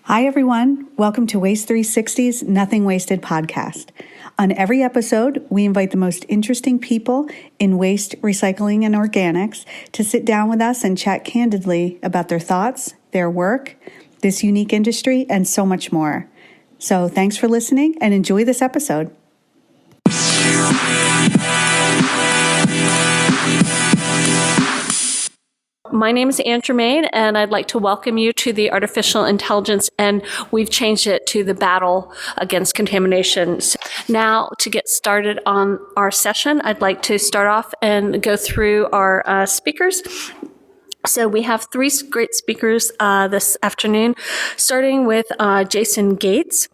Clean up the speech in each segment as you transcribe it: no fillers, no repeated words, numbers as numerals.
Hi, everyone. Welcome to Waste 360's Nothing Wasted podcast. On every episode, we invite the most interesting people in waste, recycling, and organics to sit down with us and chat candidly about their thoughts, their work, this unique industry, and so much more. So thanks for listening and enjoy this episode. My name is Anne Germain, and I'd like to welcome you to the Artificial Intelligence, and we've changed it to the Battle Against Contamination. Now, to get started on our session, I'd like to start off and go through our speakers. So we have three great speakers this afternoon, starting with Jason Gates.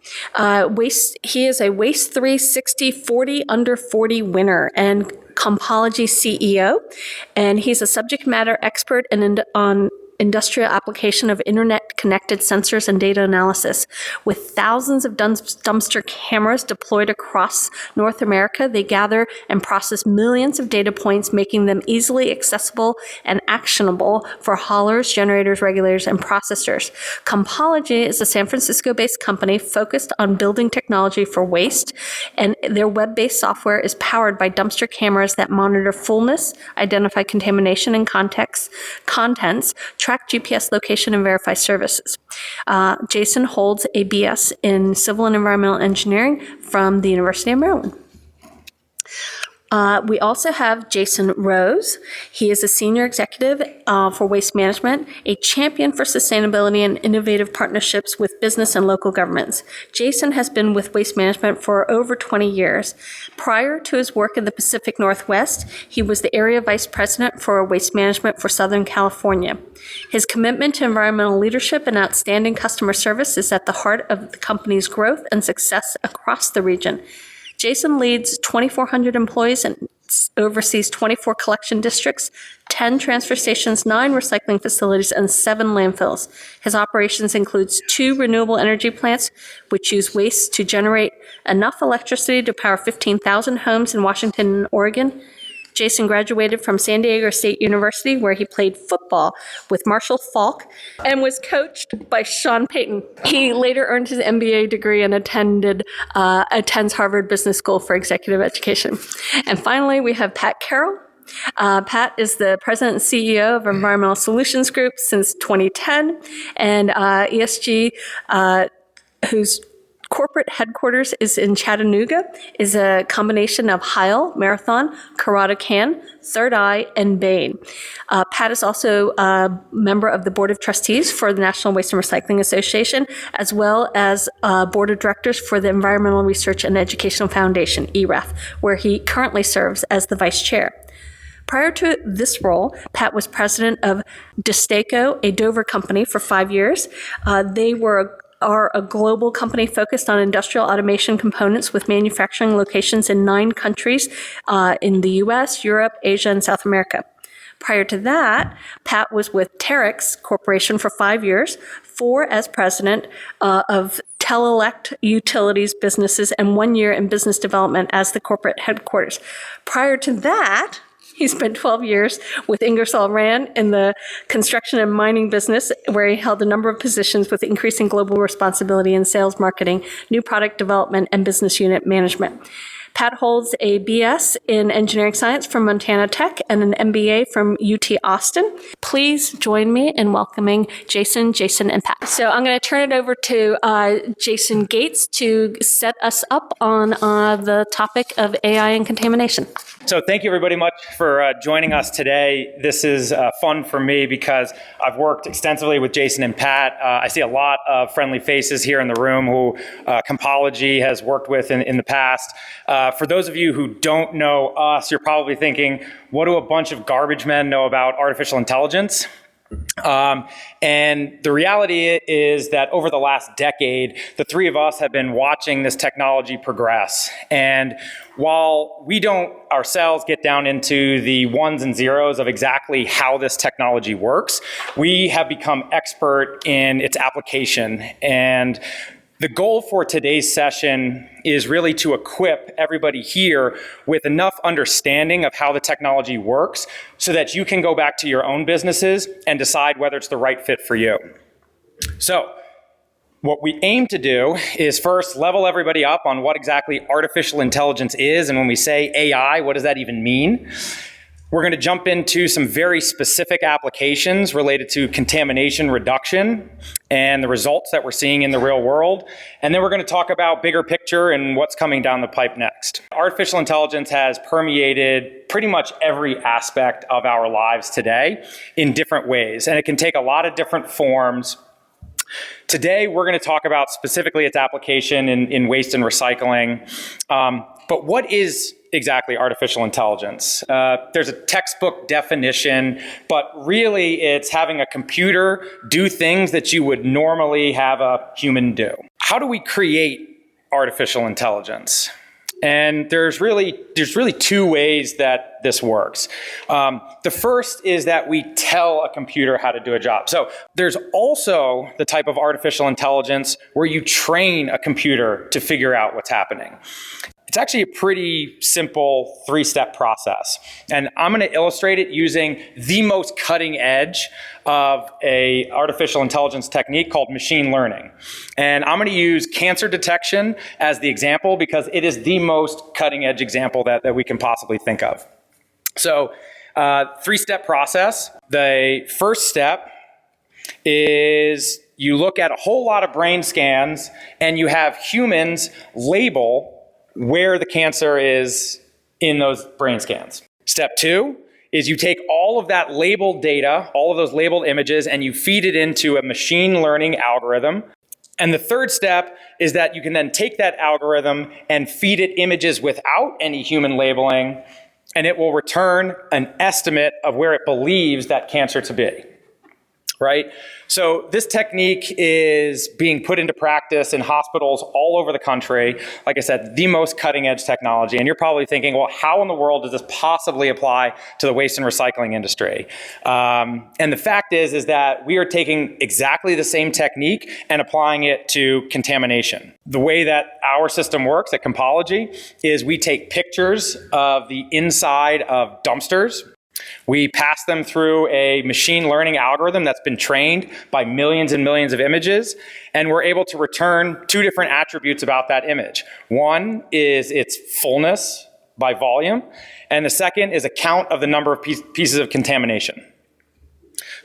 He is a Waste 360 40 under 40 winner and Compology CEO, and he's a subject matter expert on industrial application of internet-connected sensors and data analysis. With thousands of dumpster cameras deployed across North America, they gather and process millions of data points, making them easily accessible and actionable for haulers, generators, regulators, and processors. Compology is a San Francisco-based company focused on building technology for waste, and their web-based software is powered by dumpster cameras that monitor fullness, identify contamination and contents, track GPS location, and verify services. Jason holds a BS in Civil and Environmental Engineering from the University of Maryland. We also have Jason Rose. He is a senior executive for waste management, a champion for sustainability and innovative partnerships with business and local governments. Jason has been with waste management for over 20 years. Prior to his work in the Pacific Northwest, he was the area vice president for waste management for Southern California. His commitment to environmental leadership and outstanding customer service is at the heart of the company's growth and success across the region. Jason leads 2,400 employees and oversees 24 collection districts, 10 transfer stations, 9 recycling facilities, and 7 landfills. His operations includes 2 renewable energy plants, which use waste to generate enough electricity to power 15,000 homes in Washington and Oregon. Jason graduated from San Diego State University, where he played football with Marshall Faulk and was coached by Sean Payton. He later earned his MBA degree and attends Harvard Business School for Executive Education. And finally, we have Pat Carroll. Pat is the president and CEO of Environmental Solutions Group since 2010, and ESG, whose corporate headquarters is in Chattanooga, is a combination of Heil, Marathon, Karada Can, Third Eye, and Bain. Pat is also a member of the Board of Trustees for the National Waste and Recycling Association, as well as Board of Directors for the Environmental Research and Educational Foundation, EREF, where he currently serves as the vice chair. Prior to this role, Pat was president of Destaco, a Dover company, for 5 years. They are a global company focused on industrial automation components with manufacturing locations in 9 countries in the US, Europe, Asia, and South America. Prior to that, Pat was with Terex Corporation for 5 years, 4 as president of Telelect Utilities businesses, and 1 year in business development as the corporate headquarters. Prior to that, he spent 12 years with Ingersoll Rand in the construction and mining business, where he held a number of positions with increasing global responsibility in sales, marketing, new product development, and business unit management. Pat holds a BS in engineering science from Montana Tech and an MBA from UT Austin. Please join me in welcoming Jason, and Pat. So I'm going to turn it over to Jason Gates to set us up on the topic of AI and contamination. So thank you everybody much for joining us today. This is fun for me because I've worked extensively with Jason and Pat. I see a lot of friendly faces here in the room who Compology has worked with in the past. For those of you who don't know us, you're probably thinking, what do a bunch of garbage men know about artificial intelligence? And the reality is that over the last decade, the three of us have been watching this technology progress. And while we don't ourselves get down into the ones and zeros of exactly how this technology works, we have become expert in its application. And the goal for today's session is really to equip everybody here with enough understanding of how the technology works so that you can go back to your own businesses and decide whether it's the right fit for you. So What we aim to do is first level everybody up on what exactly artificial intelligence is, and when we say AI, what does that even mean? We're going to jump into some very specific applications related to contamination reduction and the results that we're seeing in the real world. And then we're going to talk about bigger picture and what's coming down the pipe next. Artificial intelligence has permeated pretty much every aspect of our lives today in different ways, and it can take a lot of different forms. Today, we're going to talk about specifically its application in waste and recycling. But what is exactly artificial intelligence? There's a textbook definition, but really it's having a computer do things that you would normally have a human do. How do we create artificial intelligence? And there's really two ways that this works. The first is that we tell a computer how to do a job. So there's also the type of artificial intelligence where you train a computer to figure out what's happening. It's actually a pretty simple 3-step process. And I'm going to illustrate it using the most cutting edge of a artificial intelligence technique called machine learning. And I'm going to use cancer detection as the example because it is the most cutting edge example that we can possibly think of. So 3-step process. The first step is you look at a whole lot of brain scans and you have humans label where the cancer is in those brain scans. Step 2 is you take all of that labeled data, all of those labeled images, and you feed it into a machine learning algorithm. And the third step is that you can then take that algorithm and feed it images without any human labeling, and it will return an estimate of where it believes that cancer to be. Right? So this technique is being put into practice in hospitals all over the country. Like I said, the most cutting edge technology. And you're probably thinking, well, how in the world does this possibly apply to the waste and recycling industry? And the fact is that we are taking exactly the same technique and applying it to contamination. The way that our system works at Compology is we take pictures of the inside of dumpsters. We pass them through a machine learning algorithm that's been trained by millions and millions of images, and we're able to return 2 different attributes about that image. One is its fullness by volume, and the second is a count of the number of pieces of contamination.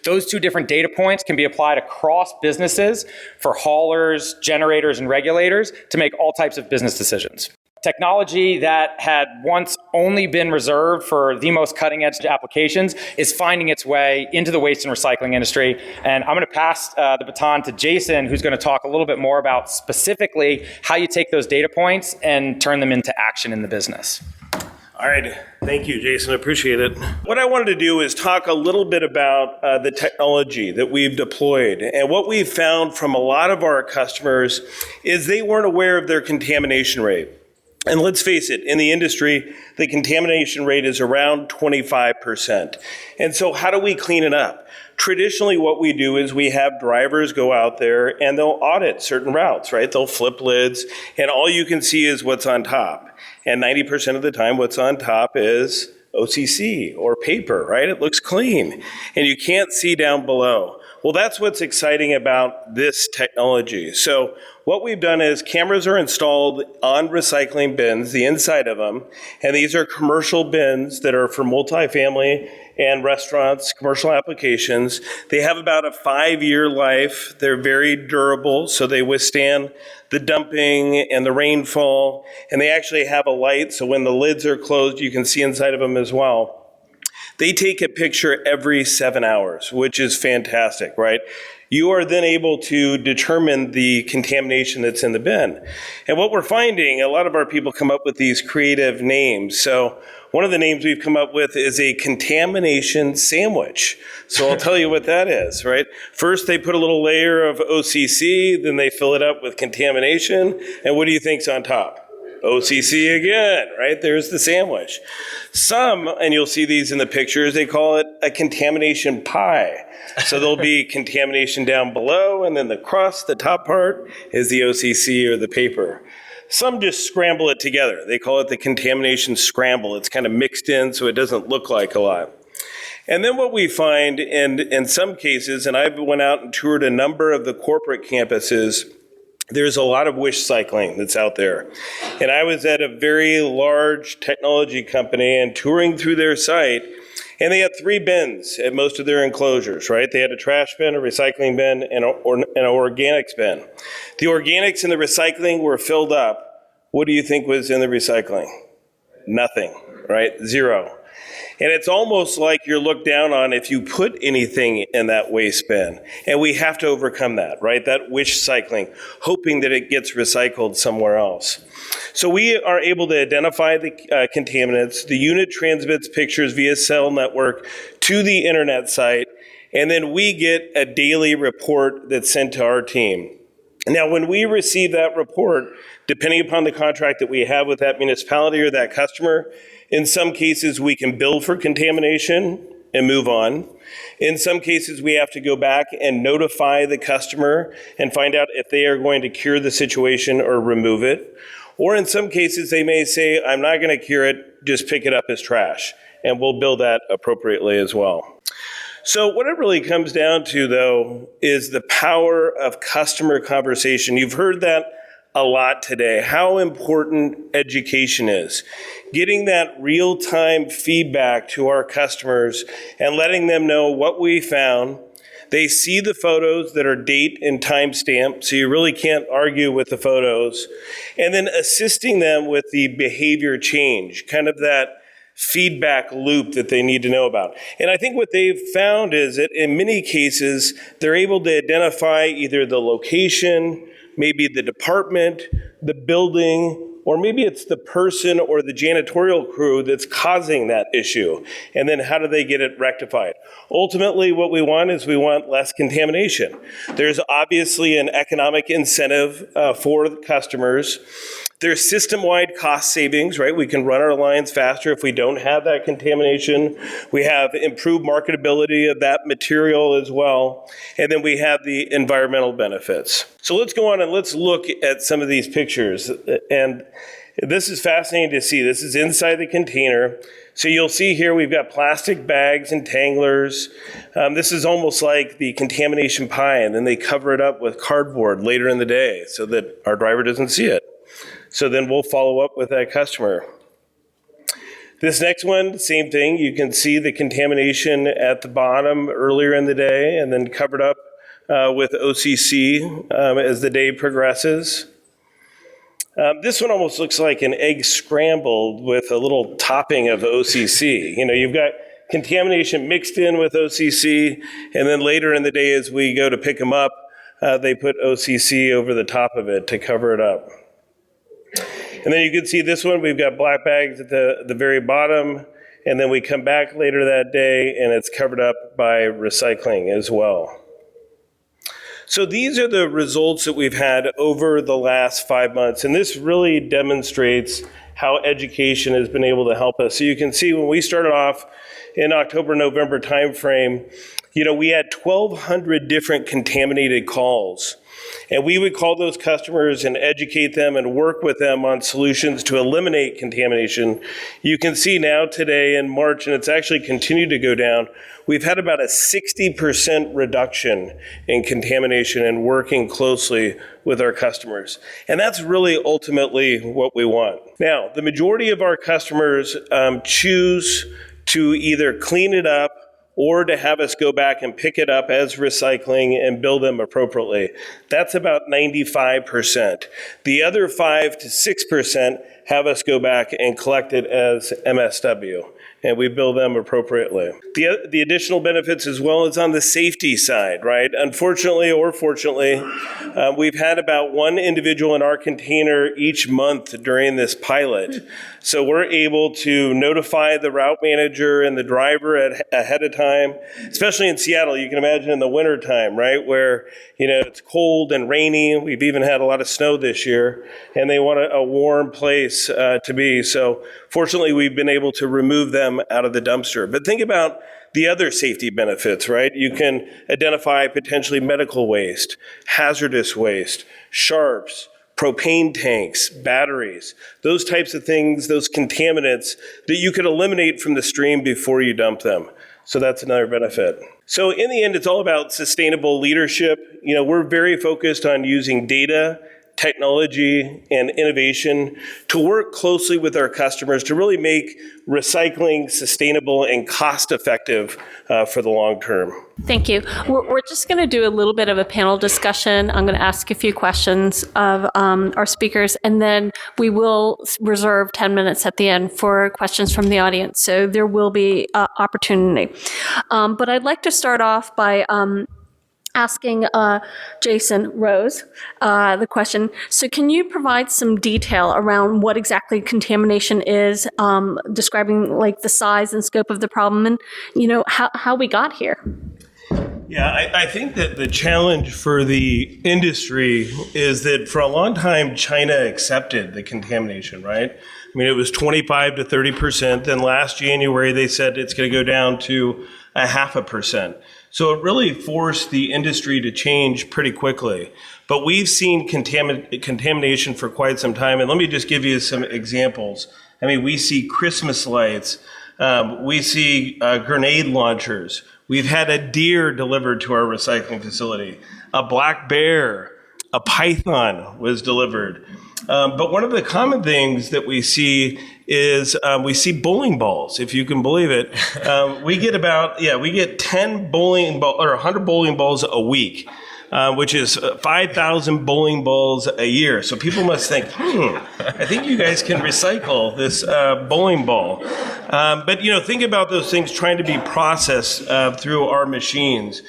Those 2 different data points can be applied across businesses for haulers, generators, and regulators to make all types of business decisions. Technology that had once only been reserved for the most cutting edge applications is finding its way into the waste and recycling industry. And I'm going to pass the baton to Jason, who's going to talk a little bit more about specifically how you take those data points and turn them into action in the business. All right. Thank you, Jason. I appreciate it. What I wanted to do is talk a little bit about the technology that we've deployed. And what we've found from a lot of our customers is they weren't aware of their contamination rate. And let's face it, in the industry, the contamination rate is around 25%. And so how do we clean it up? Traditionally, what we do is we have drivers go out there and they'll audit certain routes, right? They'll flip lids and all you can see is what's on top. And 90% of the time, what's on top is OCC or paper, right? It looks clean and you can't see down below. Well, that's what's exciting about this technology. So what we've done is cameras are installed on recycling bins, the inside of them, and these are commercial bins that are for multifamily and restaurants, commercial applications. They have about a 5-year life. They're very durable, so they withstand the dumping and the rainfall, and they actually have a light, so when the lids are closed, you can see inside of them as well. They take a picture every 7 hours, which is fantastic, right? You are then able to determine the contamination that's in the bin. And what we're finding, a lot of our people come up with these creative names. So one of the names we've come up with is a contamination sandwich. So I'll tell you what that is, right? First, they put a little layer of OCC, then they fill it up with contamination. And what do you think's on top? OCC again, right? There's the sandwich. Some, and you'll see these in the pictures, they call it a contamination pie. So there'll be contamination down below, and then the crust, the top part, is the OCC or the paper. Some just scramble it together. They call it the contamination scramble. It's kind of mixed in so it doesn't look like a lot. And then what we find in some cases, and I went out and toured a number of the corporate campuses, there's a lot of wish cycling that's out there. And I was at a very large technology company and touring through their site, and they had 3 bins at most of their enclosures, right? They had a trash bin, a recycling bin, and an organics bin. The organics and the recycling were filled up. What do you think was in the recycling? Nothing, right? 0. And it's almost like you're looked down on if you put anything in that waste bin. And we have to overcome that, right? That wish cycling, hoping that it gets recycled somewhere else. So we are able to identify the contaminants. The unit transmits pictures via cell network to the internet site, and then we get a daily report that's sent to our team. Now, when we receive that report, depending upon the contract that we have with that municipality or that customer, in some cases we can bill for contamination and move on. In some cases, we have to go back and notify the customer and find out if they are going to cure the situation or remove it. Or in some cases, they may say, I'm not going to cure it, just pick it up as trash. And we'll bill that appropriately as well. So what it really comes down to, though, is the power of customer conversation. You've heard that a lot today, how important education is. Getting that real-time feedback to our customers and letting them know what we found. They see the photos that are date and time stamped, so you really can't argue with the photos. And then assisting them with the behavior change, kind of that feedback loop that they need to know about. And I think what they've found is that in many cases, they're able to identify either the location, maybe the department, the building, or maybe it's the person or the janitorial crew that's causing that issue. And then how do they get it rectified? Ultimately, what we want is we want less contamination. There's obviously an economic incentive for the customers. There's system-wide cost savings, right? We can run our lines faster if we don't have that contamination. We have improved marketability of that material as well. And then we have the environmental benefits. So let's go on and let's look at some of these pictures. And this is fascinating to see. This is inside the container. So you'll see here we've got plastic bags and tanglers. This is almost like the contamination pie, and then they cover it up with cardboard later in the day so that our driver doesn't see it. So then we'll follow up with that customer. This next one, same thing. You can see the contamination at the bottom earlier in the day and then covered up with OCC as the day progresses. This one almost looks like an egg scrambled with a little topping of OCC. You know, you've got contamination mixed in with OCC, and then later in the day as we go to pick them up, they put OCC over the top of it to cover it up. And then you can see this one, we've got black bags at the very bottom, and then we come back later that day and it's covered up by recycling as well. So these are the results that we've had over the last 5 months, and this really demonstrates how education has been able to help us. So you can see when we started off in October, November timeframe, you know, we had 1,200 different contaminated calls. And we would call those customers and educate them and work with them on solutions to eliminate contamination. You can see now today in March, and it's actually continued to go down, we've had about a 60% reduction in contamination and working closely with our customers. And that's really ultimately what we want. Now, the majority of our customers choose to either clean it up or to have us go back and pick it up as recycling and bill them appropriately. That's about 95%. The other 5 to 6% have us go back and collect it as MSW, and we bill them appropriately. The additional benefits as well as on the safety side, right? Unfortunately or fortunately, we've had about 1 individual in our container each month during this pilot. So we're able to notify the route manager and the driver ahead of time, especially in Seattle. You can imagine in the winter time, right, where it's cold and rainy. We've even had a lot of snow this year, and they want a warm place to be. So fortunately, we've been able to remove them out of the dumpster. But think about the other safety benefits, right? You can identify potentially medical waste, hazardous waste, sharps, propane tanks, batteries, those types of things, those contaminants that you could eliminate from the stream before you dump them. So that's another benefit. So in the end, it's all about sustainable leadership. We're very focused on using data, technology and innovation to work closely with our customers to really make recycling sustainable and cost-effective for the long term. Thank you. We're just going to do a little bit of a panel discussion. I'm going to ask a few questions of our speakers, and then we will reserve 10 minutes at the end for questions from the audience. So there will be opportunity. But I'd like to start off by asking Jason Rose the question. So can you provide some detail around what exactly contamination is, describing like the size and scope of the problem and, how we got here? Yeah, I think that the challenge for the industry is that for a long time, China accepted the contamination, right? I mean, it was 25 to 30%. Then last January, they said it's going to go down to 0.5%. So it really forced the industry to change pretty quickly. But we've seen contamination for quite some time. And let me just give you some examples. I mean, we see Christmas lights. We see grenade launchers. We've had a deer delivered to our recycling facility. A black bear, a python was delivered. But one of the common things that we see is we see bowling balls, if you can believe it. We get 10 bowling ball or 100 bowling balls a week, which is 5,000 bowling balls a year. So people must think, I think you guys can recycle this bowling ball. But think about those things trying to be processed through our machines.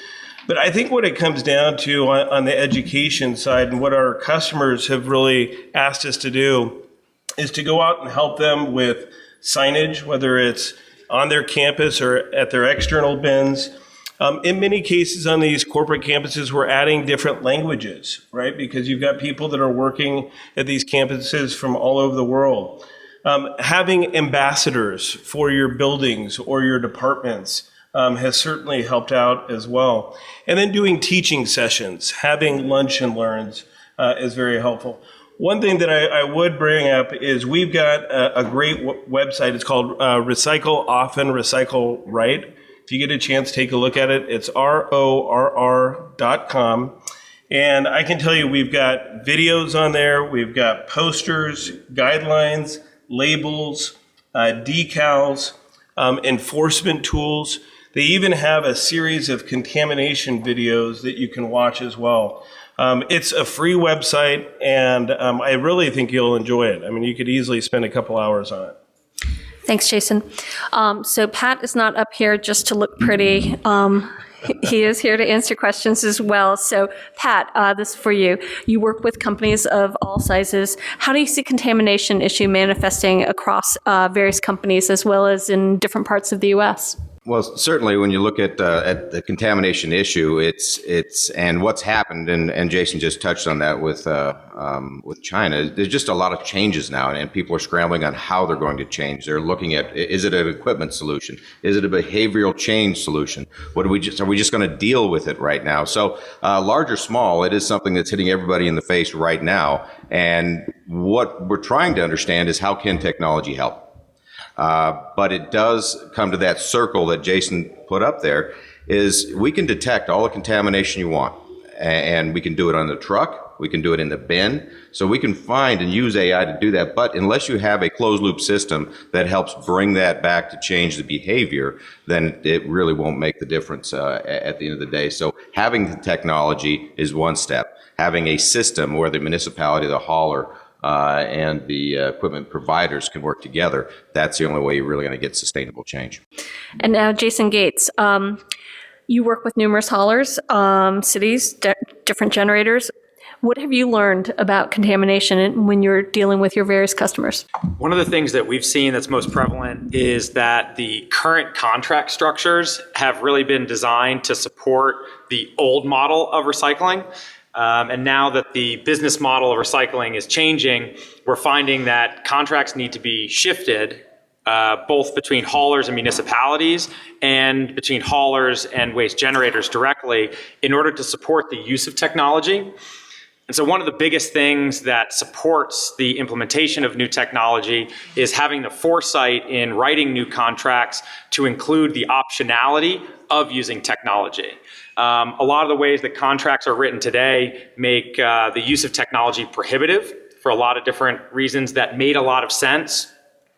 But I think what it comes down to on the education side and what our customers have really asked us to do is to go out and help them with signage, whether it's on their campus or at their external bins. In many cases on these corporate campuses, we're adding different languages, right? Because you've got people that are working at these campuses from all over the world. Having ambassadors for your buildings or your departments has certainly helped out as well. And then doing teaching sessions, having lunch and learns is very helpful. One thing that I would bring up is we've got a great website. It's called Recycle Often, Recycle Right. If you get a chance, take a look at it. It's RORR.com. And I can tell you we've got videos on there. We've got posters, guidelines, labels, decals, enforcement tools. They even have a series of contamination videos that you can watch as well. It's a free website, and I really think you'll enjoy it. I mean, you could easily spend a couple hours on it. Thanks, Jason. So Pat is not up here just to look pretty. He is here to answer questions as well. So Pat, this is for you. You work with companies of all sizes. How do you see contamination issue manifesting across various companies as well as in different parts of the U.S.? Well, certainly when you look at the contamination issue, it's and what's happened, and Jason just touched on that with China. There's just a lot of changes now, and people are scrambling on how they're going to change. They're looking at, is it an equipment solution? Is it a behavioral change solution? Are we just going to deal with it right now? So large or small, it is something that's hitting everybody in the face right now. And what we're trying to understand is how can technology help? But it does come to that circle that Jason put up there, is we can detect all the contamination you want, and we can do it on the truck, we can do it in the bin, so we can find and use AI to do that. But unless you have a closed loop system that helps bring that back to change the behavior, then it really won't make the difference at the end of the day. So having the technology is one step. Having a system where the municipality, the hauler, and the equipment providers can work together, that's the only way you're really going to get sustainable change. And now, Jason Gates, you work with numerous haulers, cities, different generators. What have you learned about contamination when you're dealing with your various customers? One of the things that we've seen that's most prevalent is that the current contract structures have really been designed to support the old model of recycling. And now that the business model of recycling is changing, we're finding that contracts need to be shifted both between haulers and municipalities and between haulers and waste generators directly in order to support the use of technology. And so one of the biggest things that supports the implementation of new technology is having the foresight in writing new contracts to include the optionality of using technology. A lot of the ways that contracts are written today make the use of technology prohibitive for a lot of different reasons that made a lot of sense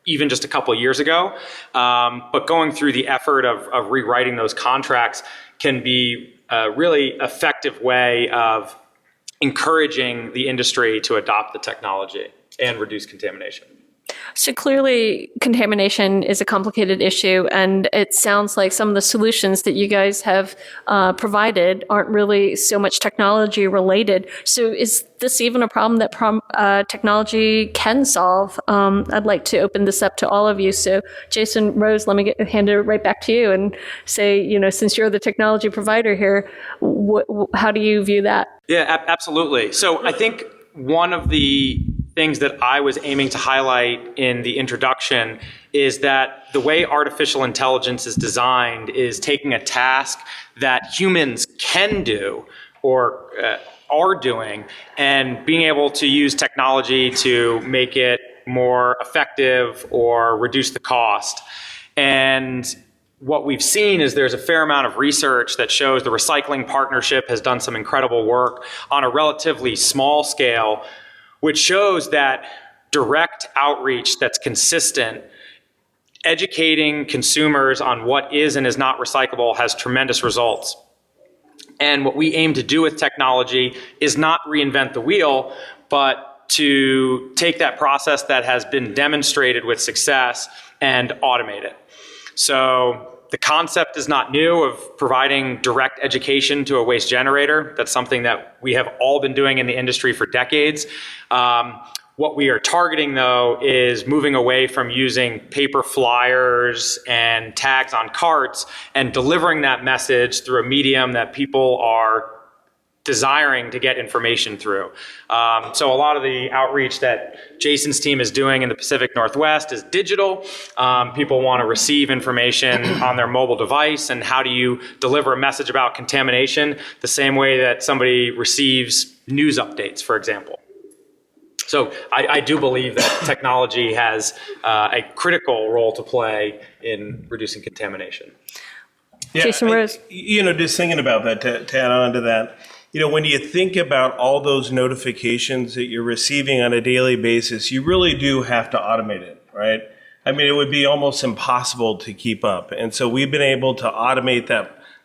even just a couple of years ago. But going through the effort of rewriting those contracts can be a really effective way of encouraging the industry to adopt the technology and reduce contamination. So clearly, contamination is a complicated issue, and it sounds like some of the solutions that you guys have provided aren't really so much technology related. So is this even a problem that technology can solve? I'd like to open this up to all of you. So Jason, Rose, let me hand it right back to you and say, since you're the technology provider here, how do you view that? Yeah, absolutely. So I think one of the things that I was aiming to highlight in the introduction is that the way artificial intelligence is designed is taking a task that humans can do or are doing and being able to use technology to make it more effective or reduce the cost. And what we've seen is there's a fair amount of research that shows the Recycling Partnership has done some incredible work on a relatively small scale, which shows that direct outreach that's consistent, educating consumers on what is and is not recyclable has tremendous results. And what we aim to do with technology is not reinvent the wheel, but to take that process that has been demonstrated with success and automate it. So the concept is not new of providing direct education to a waste generator. That's something that we have all been doing in the industry for decades. What we are targeting, though, is moving away from using paper flyers and tags on carts and delivering that message through a medium that people are desiring to get information through. So a lot of the outreach that Jason's team is doing in the Pacific Northwest is digital. People want to receive information on their mobile device, and how do you deliver a message about contamination the same way that somebody receives news updates, for example. So I do believe that technology has a critical role to play in reducing contamination. Yeah, Jason Rose. Just thinking about that, to add on to that, when you think about all those notifications that you're receiving on a daily basis, you really do have to automate it, right? I mean, it would be almost impossible to keep up. And so we've been able to automate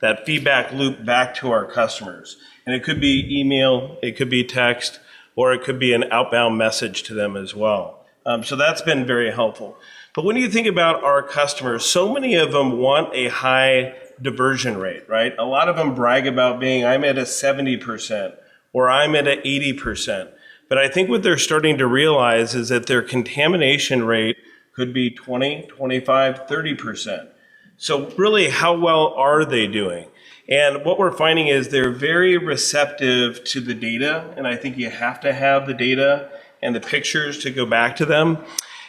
that feedback loop back to our customers. And it could be email, it could be text, or it could be an outbound message to them as well. So that's been very helpful. But when you think about our customers, so many of them want a high diversion rate, right? A lot of them brag about I'm at a 70% or I'm at a 80%. But I think what they're starting to realize is that their contamination rate could be 20, 25, 30%. So really, how well are they doing? And what we're finding is they're very receptive to the data. And I think you have to have the data and the pictures to go back to them.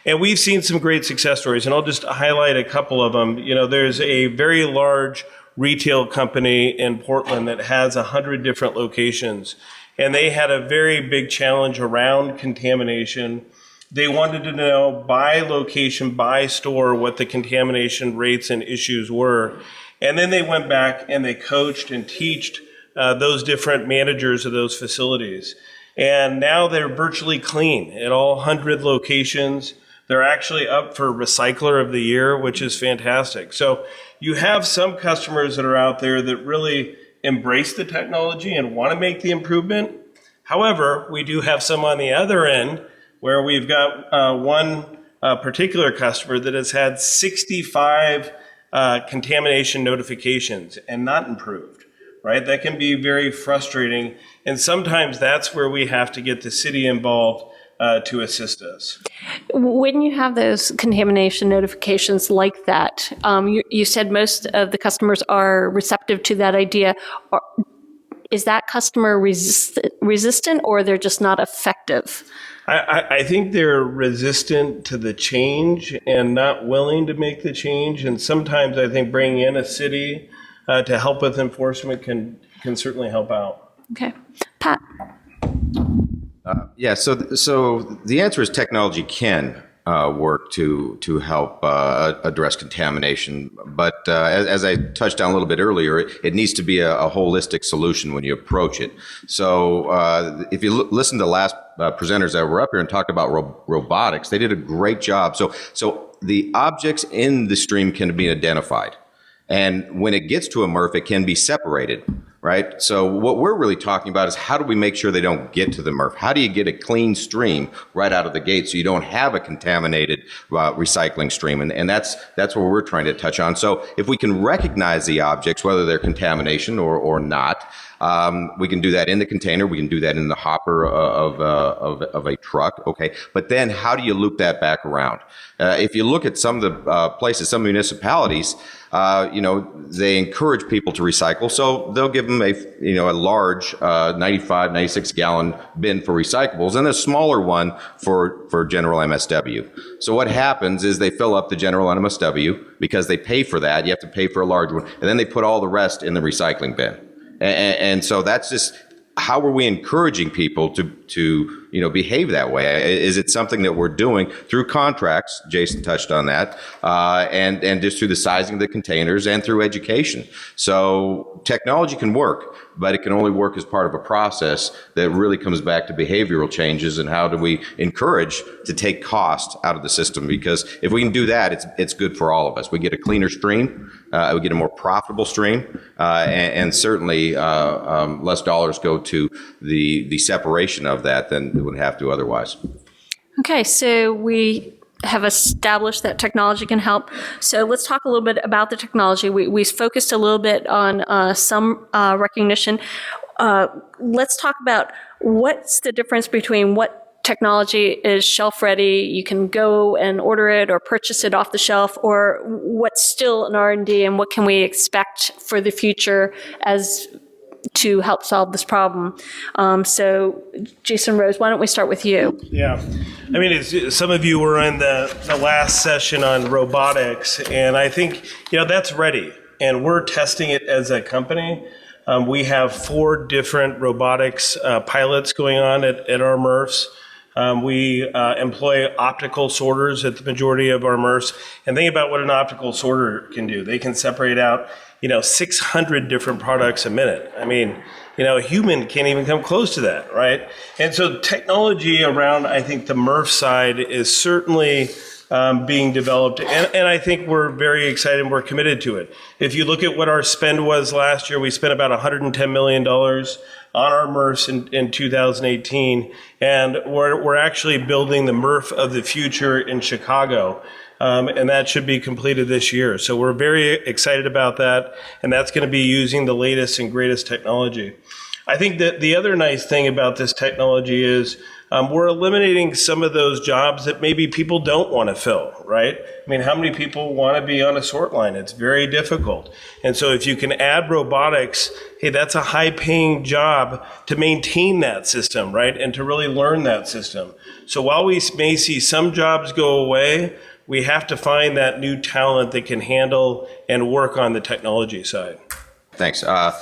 And we've seen some great success stories, and I'll just highlight a couple of them. There's a very large retail company in Portland that has 100 different locations, and they had a very big challenge around contamination. They wanted to know by location, by store, what the contamination rates and issues were. And then they went back and they coached and taught those different managers of those facilities. And now they're virtually clean at all 100 locations. They're actually up for Recycler of the Year, which is fantastic. So you have some customers that are out there that really embrace the technology and want to make the improvement. However, we do have some on the other end where we've got one particular customer that has had 65 contamination notifications and not improved, right? That can be very frustrating. And sometimes that's where we have to get the city involved to assist us. When you have those contamination notifications like that, you said most of the customers are receptive to that idea. Is that customer resistant, or they're just not effective? I think they're resistant to the change and not willing to make the change. And sometimes I think bringing in a city to help with enforcement can certainly help out. Okay. Pat? Yeah, so the answer is technology can work to help address contamination, but as I touched on a little bit earlier, it needs to be a holistic solution when you approach it. So if you listen to the last presenters that were up here and talked about robotics, they did a great job. So the objects in the stream can be identified, and when it gets to a MRF, it can be separated. Right. So what we're really talking about is how do we make sure they don't get to the MRF? How do you get a clean stream right out of the gate so you don't have a contaminated recycling stream? And that's what we're trying to touch on. So if we can recognize the objects, whether they're contamination or not, we can do that in the container. We can do that in the hopper of a truck. OK, but then how do you loop that back around? If you look at some of the places, some municipalities, they encourage people to recycle. So they'll give them a large 95, 96 gallon bin for recyclables and a smaller one for general MSW. So what happens is they fill up the general MSW because they pay for that. You have to pay for a large one. And then they put all the rest in the recycling bin. And so that's just, how are we encouraging people to behave that way? Is it something that we're doing through contracts? Jason touched on that, and just through the sizing of the containers and through education. So technology can work, but it can only work as part of a process that really comes back to behavioral changes and how do we encourage to take cost out of the system? Because if we can do that, it's good for all of us. We get a cleaner stream, we get a more profitable stream, and certainly less dollars go to the separation of that than it would have to otherwise. Okay, so we have established that technology can help. So let's talk a little bit about the technology. We focused a little bit on some recognition. Let's talk about what's the difference between what technology is shelf ready, you can go and order it or purchase it off the shelf, or what's still an R&D and what can we expect for the future as to help solve this problem. So Jason Rose, why don't we start with you? Yeah. I mean, some of you were in the last session on robotics, and I think, that's ready. And we're testing it as a company. We have 4 different robotics pilots going on at our MRFs. We employ optical sorters at the majority of our MRFs. And think about what an optical sorter can do. They can separate out 600 different products a minute. I mean, a human can't even come close to that, right? And so technology around, I think, the MRF side is certainly being developed. And I think we're very excited and we're committed to it. If you look at what our spend was last year, we spent about $110 million on our MRFs in 2018. And we're actually building the MRF of the future in Chicago. And that should be completed this year. So we're very excited about that, and that's going to be using the latest and greatest technology. I think that the other nice thing about this technology is we're eliminating some of those jobs that maybe people don't want to fill, right? I mean, how many people want to be on a sort line? It's very difficult. And so if you can add robotics, hey, that's a high-paying job to maintain that system, right? And to really learn that system. So while we may see some jobs go away, we have to find that new talent that can handle and work on the technology side. Thanks. Well,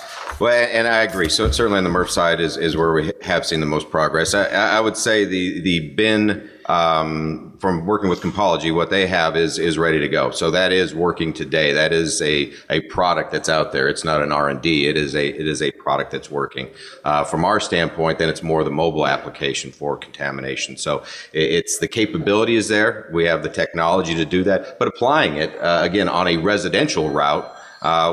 and I agree. So certainly on the MRF side is where we have seen the most progress. I would say the bin from working with Compology, what they have is ready to go. So that is working today. That is a product that's out there. It's not an R&D. It is a product that's working. From our standpoint, then it's more the mobile application for contamination. So it's the capability is there. We have the technology to do that, but applying it again on a residential route.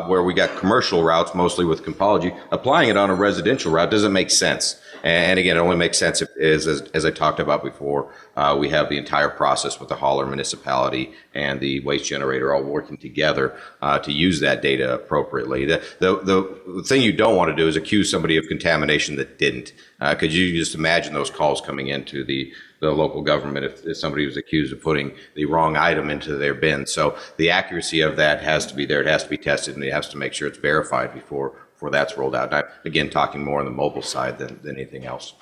Where we got commercial routes, mostly with Compology, applying it on a residential route doesn't make sense. And again, it only makes sense if, as I talked about before, we have the entire process with the hauler, municipality, and the waste generator all working together to use that data appropriately. The thing you don't want to do is accuse somebody of contamination that didn't. Could you just imagine those calls coming into the local government if somebody was accused of putting the wrong item into their bin? So the accuracy of that has to be there. It has to be tested, and it has to make sure it's verified before that's rolled out. And again, talking more on the mobile side than anything else.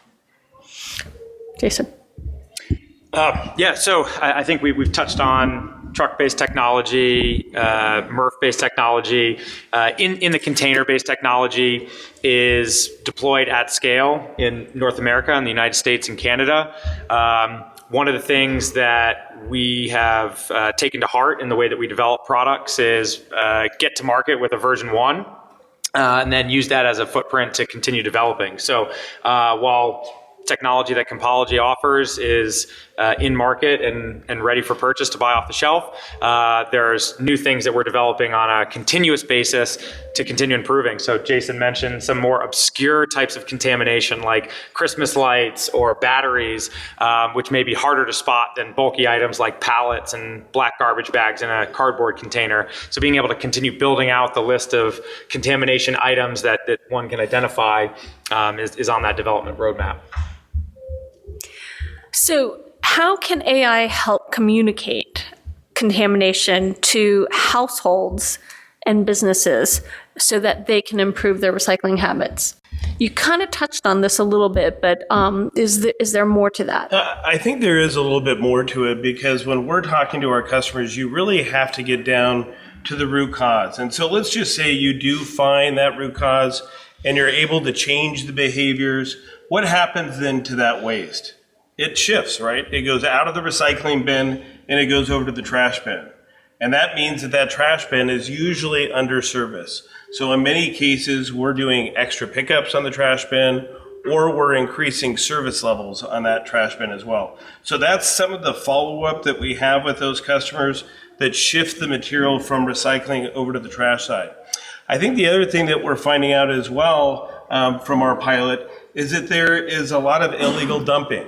Jason. Yeah, so I think we've touched on truck-based technology, MRF-based technology, in the container-based technology is deployed at scale in North America, in the United States and Canada. One of the things that we have taken to heart in the way that we develop products is get to market with a version 1 and then use that as a footprint to continue developing. So while technology that Compology offers is in market and ready for purchase to buy off the shelf, there's new things that we're developing on a continuous basis to continue improving. So Jason mentioned some more obscure types of contamination like Christmas lights or batteries, which may be harder to spot than bulky items like pallets and black garbage bags in a cardboard container. So being able to continue building out the list of contamination items that one can identify is on that development roadmap. So how can AI help communicate contamination to households and businesses so that they can improve their recycling habits? You kind of touched on this a little bit, but is there more to that? I think there is a little bit more to it, because when we're talking to our customers, you really have to get down to the root cause. And so let's just say you do find that root cause and you're able to change the behaviors. What happens then to that waste? It shifts, right? It goes out of the recycling bin and it goes over to the trash bin. And that means that trash bin is usually under service. So in many cases, we're doing extra pickups on the trash bin, or we're increasing service levels on that trash bin as well. So that's some of the follow-up that we have with those customers that shift the material from recycling over to the trash side. I think the other thing that we're finding out as well from our pilot is that there is a lot of illegal dumping.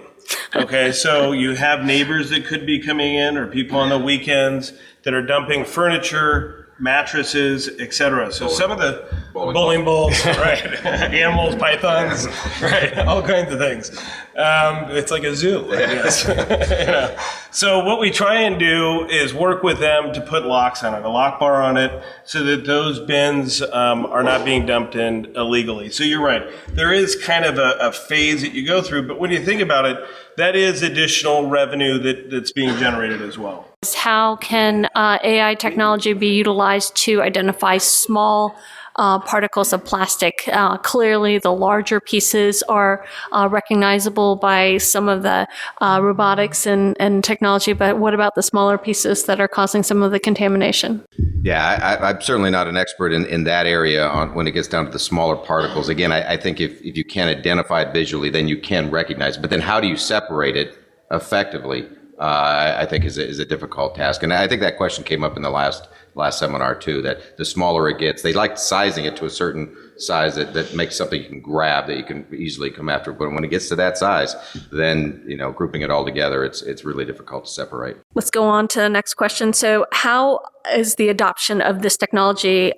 Okay, so you have neighbors that could be coming in, or people on the weekends that are dumping furniture, mattresses, etc. So some of the bowling balls, right, animals, pythons, right, all kinds of things. It's like a zoo, I guess. Yeah. So what we try and do is work with them to put locks on it, a lock bar on it, so that those bins are not being dumped in illegally. So you're right. There is kind of a phase that you go through, but when you think about it, that is additional revenue that's being generated as well. How can AI technology be utilized to identify small particles of plastic? Clearly, the larger pieces are recognizable by some of the robotics and technology, but what about the smaller pieces that are causing some of the contamination? Yeah, I'm certainly not an expert in that area when it gets down to the smaller particles. Again, I think if you can identify it visually, then you can recognize it. But then how do you separate it effectively? I think is a difficult task. And I think that question came up in the last seminar too, that the smaller it gets, they like sizing it to a certain size that makes something you can grab, that you can easily come after. But when it gets to that size, then, grouping it all together, it's really difficult to separate. Let's go on to the next question. So how is the adoption of this technology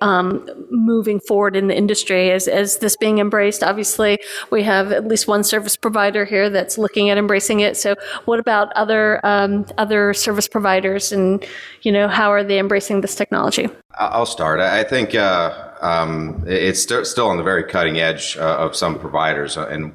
moving forward in the industry? Is this being embraced? Obviously, we have at least one service provider here that's looking at embracing it. So what about other service providers, and how are they embracing this technology? I'll start. I think it's still on the very cutting edge of some providers and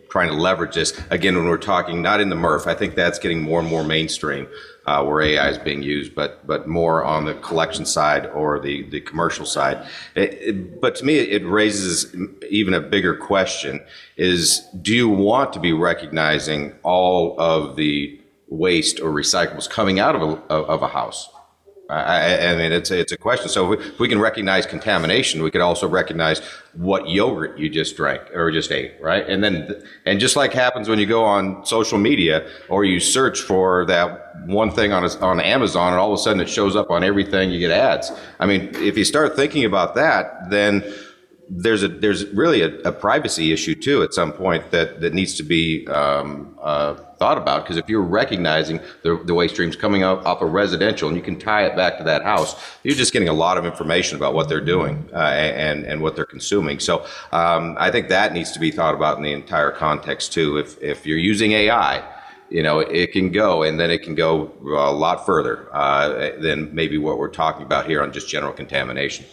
trying to leverage this. Again, when we're talking not in the MRF, I think that's getting more and more mainstream where AI is being used, but more on the collection side or the commercial side. But to me, it raises even a bigger question: is do you want to be recognizing all of the waste or recyclables coming out of a house? I mean, it's a question. So if we can recognize contamination, we could also recognize what yogurt you just drank or just ate, right? And just like happens when you go on social media or you search for that one thing on Amazon, and all of a sudden it shows up on everything, you get ads. I mean, if you start thinking about that, then there's really a privacy issue too at some point that needs to be thought about, because if you're recognizing the waste streams coming off of residential and you can tie it back to that house, you're just getting a lot of information about what they're doing and what they're consuming. So I think that needs to be thought about in the entire context too. If you're using AI, it can go, and then it can go a lot further than maybe what we're talking about here on just general contamination.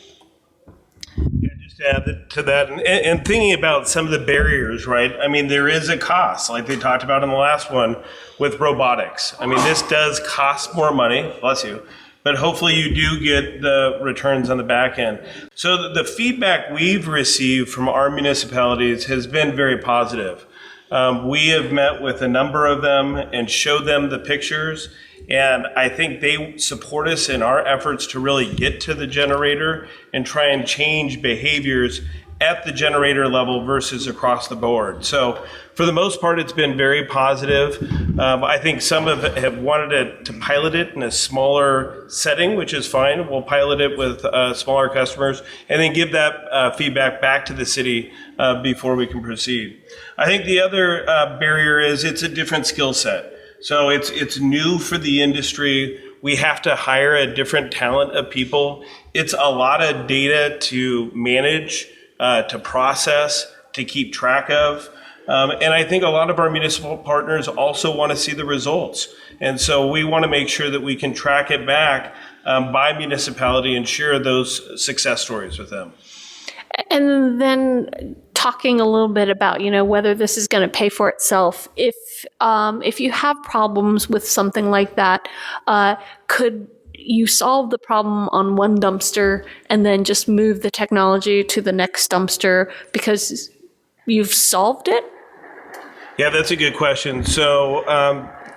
Yeah, just to add to that, and thinking about some of the barriers, right? I mean, there is a cost, like they talked about in the last one with robotics. I mean, this does cost more money, bless you, but hopefully you do get the returns on the back end. So the feedback we've received from our municipalities has been very positive. We have met with a number of them and showed them the pictures, and I think they support us in our efforts to really get to the generator and try and change behaviors at the generator level versus across the board. So for the most part, it's been very positive. I think some have wanted to pilot it in a smaller setting, which is fine. We'll pilot it with smaller customers and then give that feedback back to the city before we can proceed. I think the other barrier is it's a different skill set. So it's new for the industry. We have to hire a different talent of people. It's a lot of data to manage, to process, to keep track of. And I think a lot of our municipal partners also want to see the results. And so we want to make sure that we can track it back by municipality and share those success stories with them. And then talking a little bit about, whether this is going to pay for itself. If you have problems with something like that, could you solve the problem on one dumpster and then just move the technology to the next dumpster because you've solved it? Yeah, that's a good question. So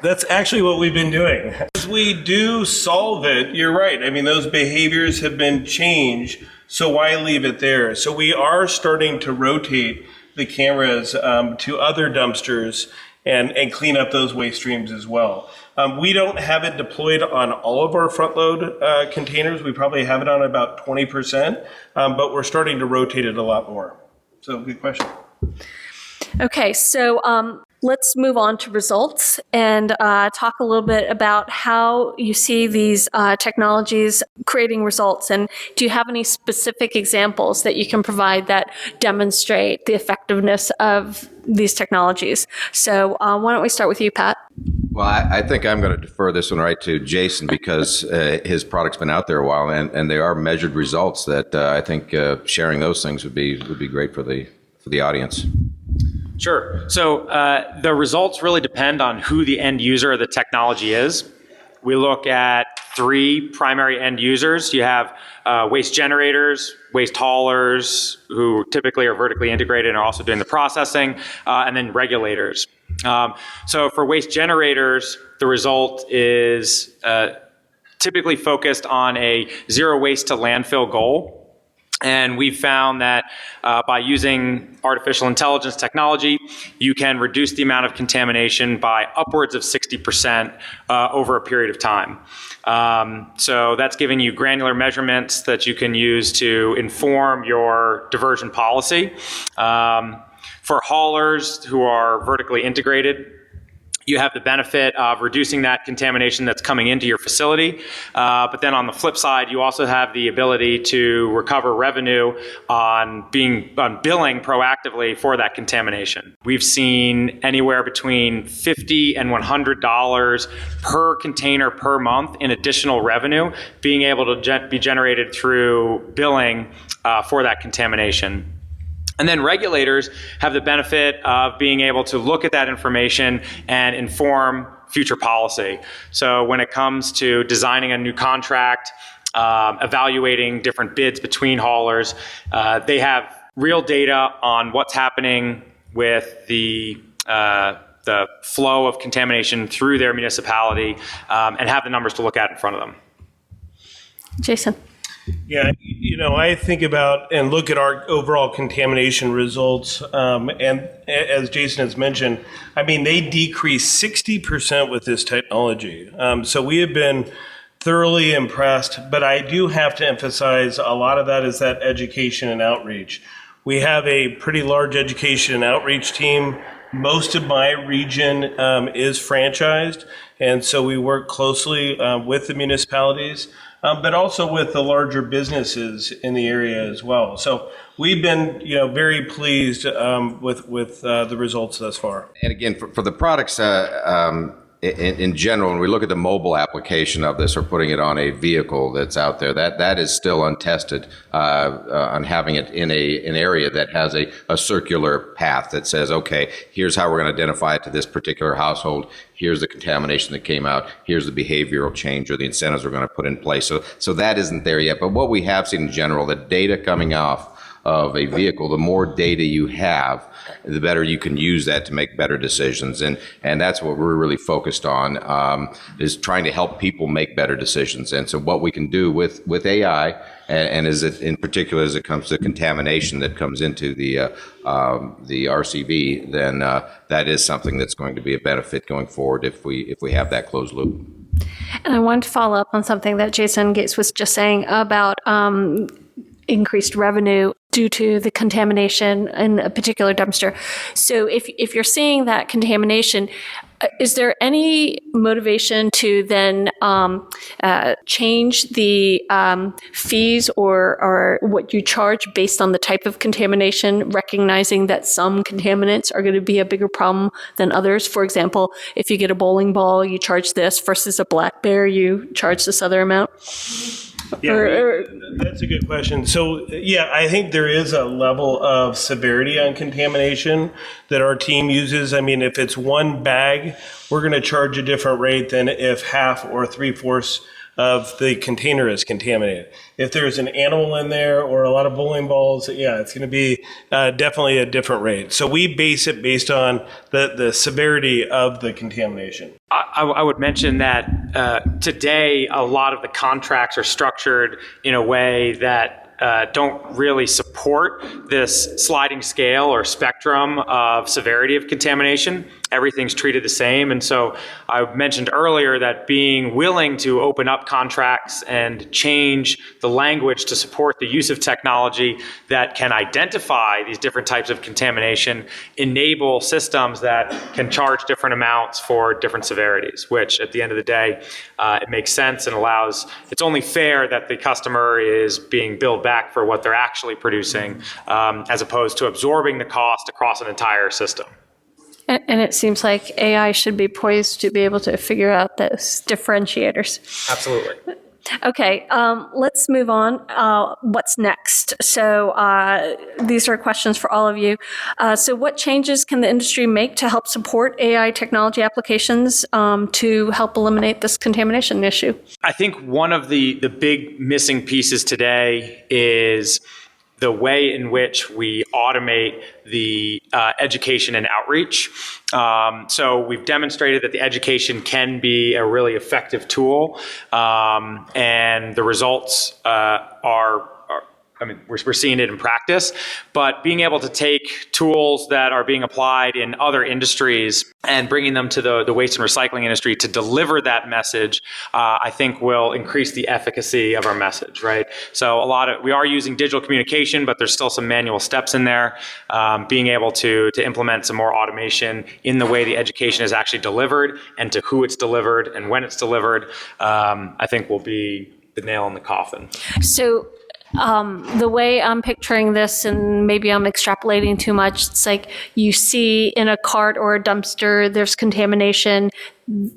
that's actually what we've been doing. As we do solve it, you're right. I mean, those behaviors have been changed, so why leave it there? So we are starting to rotate the cameras to other dumpsters and clean up those waste streams as well. We don't have it deployed on all of our front load containers. We probably have it on about 20%, but we're starting to rotate it a lot more. So good question. Okay, so let's move on to results and talk a little bit about how you see these technologies creating results. And do you have any specific examples that you can provide that demonstrate the effectiveness of these technologies? So why don't we start with you, Pat? Well, I think I'm going to defer this one right to Jason because his product's been out there a while, and they are measured results that I think sharing those things would be great for the audience. Sure. So the results really depend on who the end user of the technology is. We look at three primary end users. You have waste generators, waste haulers, who typically are vertically integrated and are also doing the processing, and then regulators. So for waste generators, the result is typically focused on a zero waste to landfill goal. And we've found that by using artificial intelligence technology, you can reduce the amount of contamination by upwards of 60% over a period of time. So that's giving you granular measurements that you can use to inform your diversion policy. For haulers who are vertically integrated, you have the benefit of reducing that contamination that's coming into your facility. But then on the flip side, you also have the ability to recover revenue on billing proactively for that contamination. We've seen anywhere between $50 and $100 per container per month in additional revenue being able to be generated through billing for that contamination. And then regulators have the benefit of being able to look at that information and inform future policy. So when it comes to designing a new contract, evaluating different bids between haulers, they have real data on what's happening with the flow of contamination through their municipality, and have the numbers to look at in front of them. Jason. Yeah, I think about and look at our overall contamination results, and as Jason has mentioned, I mean, they decreased 60% with this technology. So we have been thoroughly impressed, but I do have to emphasize a lot of that is that education and outreach. We have a pretty large education and outreach team. Most of my region is franchised, and so we work closely with the municipalities. But also with the larger businesses in the area as well. So we've been, very pleased with the results thus far. And again, for the products, in general, when we look at the mobile application of this or putting it on a vehicle that's out there, that is still untested on having it in an area that has a circular path that says, okay, here's how we're going to identify it to this particular household. Here's the contamination that came out. Here's the behavioral change or the incentives we're going to put in place. So that isn't there yet. But what we have seen in general, the data coming off of a vehicle, the more data you have, the better you can use that to make better decisions. And that's what we're really focused on, is trying to help people make better decisions. And so what we can do with AI, and as it, in particular, as it comes to contamination that comes into the RCV, then that is something that's going to be a benefit going forward if we have that closed loop. And I wanted to follow up on something that Jason Gates was just saying about increased revenue due to the contamination in a particular dumpster. So if you're seeing that contamination, is there any motivation to then change the fees or what you charge based on the type of contamination, recognizing that some contaminants are going to be a bigger problem than others? For example, if you get a bowling ball, you charge this, versus a black bear, you charge this other amount? Yeah, that's a good question. So, yeah, I think there is a level of severity on contamination that our team uses. I mean, if it's one bag, we're going to charge a different rate than if half or 3/4 of the container is contaminated. If there's an animal in there or a lot of bowling balls, yeah, it's going to be definitely a different rate. So we base it based on the severity of the contamination. I would mention that today a lot of the contracts are structured in a way that don't really support this sliding scale or spectrum of severity of contamination. Everything's treated the same. And so I mentioned earlier that being willing to open up contracts and change the language to support the use of technology that can identify these different types of contamination, enable systems that can charge different amounts for different severities, which at the end of the day, it makes sense and allows, it's only fair that the customer is being billed back for what they're actually producing, as opposed to absorbing the cost across an entire system. And it seems like AI should be poised to be able to figure out those differentiators. Absolutely. Okay, let's move on. What's next? So these are questions for all of you. So what changes can the industry make to help support AI technology applications to help eliminate this contamination issue? I think one of the big missing pieces today is the way in which we automate the education and outreach. So we've demonstrated that the education can be a really effective tool, and the results are I mean, we're seeing it in practice, but being able to take tools that are being applied in other industries and bringing them to the waste and recycling industry to deliver that message, I think will increase the efficacy of our message, right? So we are using digital communication, but there's still some manual steps in there. Being able to implement some more automation in the way the education is actually delivered and to who it's delivered and when it's delivered, I think will be the nail in the coffin. So the way I'm picturing this, and maybe I'm extrapolating too much, it's like you see in a cart or a dumpster, there's contamination.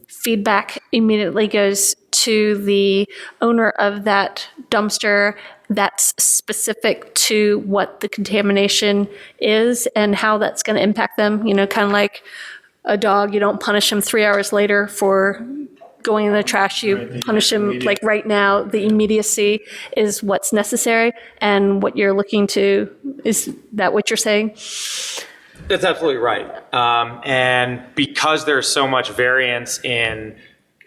Feedback immediately goes to the owner of that dumpster that's specific to what the contamination is and how that's going to impact them. You know, kind of like a dog, you don't punish him 3 hours later for going in the trash, you punish him like right now. The immediacy is what's necessary and what you're looking to. Is that what you're saying? That's absolutely right. And because there's so much variance in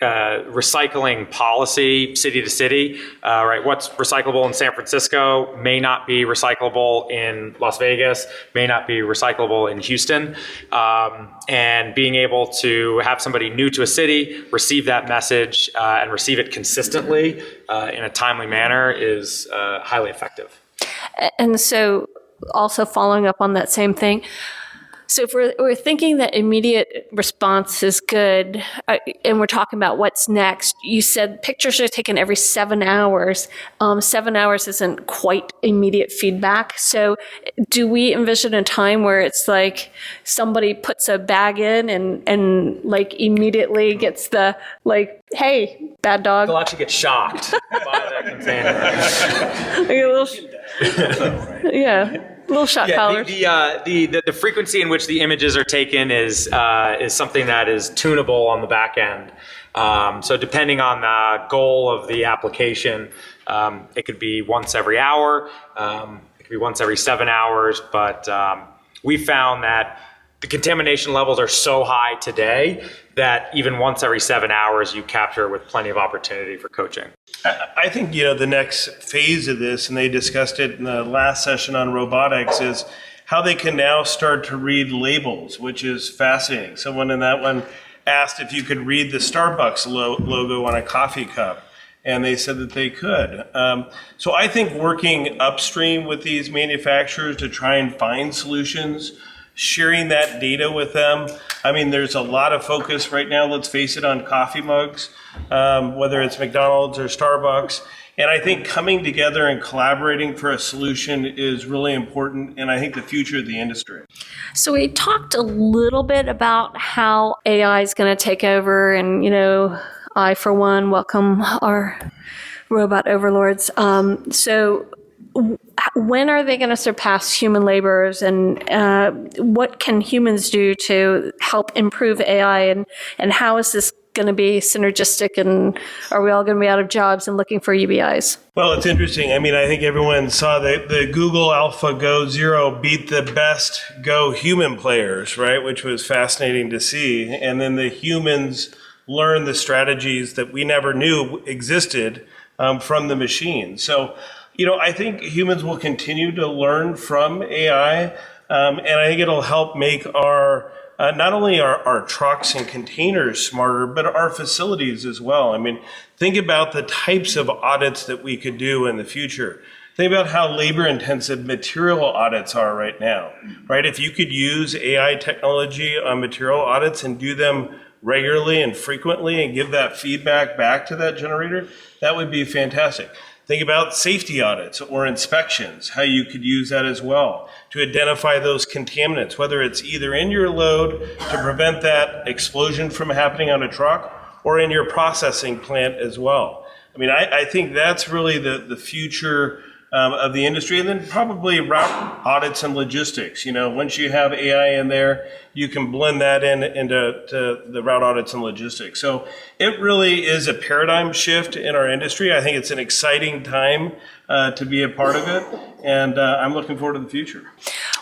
recycling policy city to city, right? What's recyclable in San Francisco may not be recyclable in Las Vegas, may not be recyclable in Houston. And being able to have somebody new to a city receive that message and receive it consistently in a timely manner is highly effective. And so also following up on that same thing, So if we're thinking that immediate response is good, and we're talking about what's next, you said pictures are taken every 7 hours. 7 hours isn't quite immediate feedback. So do we envision a time where it's like somebody puts a bag in and like immediately gets the like, hey, bad dog? They'll actually get shocked by that container. Like a little, yeah. Little shot collars. The frequency in which the images are taken is something that is tunable on the back end. So depending on the goal of the application, it could be once every hour, it could be once every 7 hours, but we found that the contamination levels are so high today that even once every 7 hours you capture with plenty of opportunity for coaching. I think, the next phase of this, and they discussed it in the last session on robotics, is how they can now start to read labels, which is fascinating. Someone in that one asked if you could read the Starbucks logo on a coffee cup, and they said that they could. So I think working upstream with these manufacturers to try and find solutions, sharing that data with them. I mean, there's a lot of focus right now, let's face it, on coffee mugs, whether it's McDonald's or Starbucks. And I think coming together and collaborating for a solution is really important, and I think the future of the industry. So we talked a little bit about how AI is going to take over, and, I, for one, welcome our robot overlords. So when are they going to surpass human laborers, and what can humans do to help improve AI, and how is this going to be synergistic, and are we all going to be out of jobs and looking for UBIs? Well, it's interesting. I mean, I think everyone saw the Google AlphaGo Zero beat the best Go human players, right? Which was fascinating to see. And then the humans learned the strategies that we never knew existed from the machine. So, I think humans will continue to learn from AI, and I think it'll help make our not only our trucks and containers smarter, but our facilities as well. I mean, think about the types of audits that we could do in the future. Think about how labor-intensive material audits are right now, right? If you could use AI technology on material audits and do them regularly and frequently and give that feedback back to that generator, that would be fantastic. Think about safety audits or inspections, how you could use that as well to identify those contaminants, whether it's either in your load to prevent that explosion from happening on a truck or in your processing plant as well. I mean, I think that's really the future of the industry, and then probably route audits and logistics. Once you have AI in there, you can blend that into the route audits and logistics. So it really is a paradigm shift in our industry. I think it's an exciting time to be a part of it, and I'm looking forward to the future.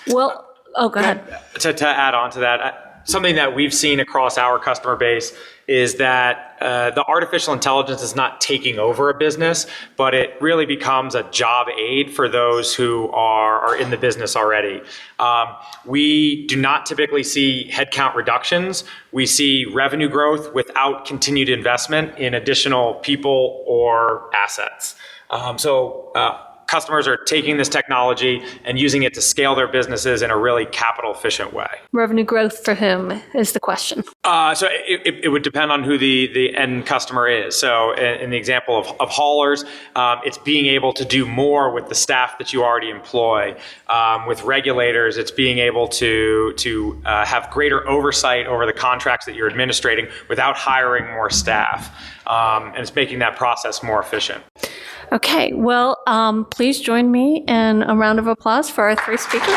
Well, go ahead. To add on to that, something that we've seen across our customer base is that the artificial intelligence is not taking over a business, but it really becomes a job aid for those who are in the business already. We do not typically see headcount reductions. We see revenue growth without continued investment in additional people or assets. Customers are taking this technology and using it to scale their businesses in a really capital efficient way. Revenue growth for whom is the question? So it would depend on who the end customer is. So in the example of haulers, it's being able to do more with the staff that you already employ. With regulators, it's being able to have greater oversight over the contracts that you're administrating without hiring more staff. And it's making that process more efficient. Okay, well, please join me in a round of applause for our three speakers.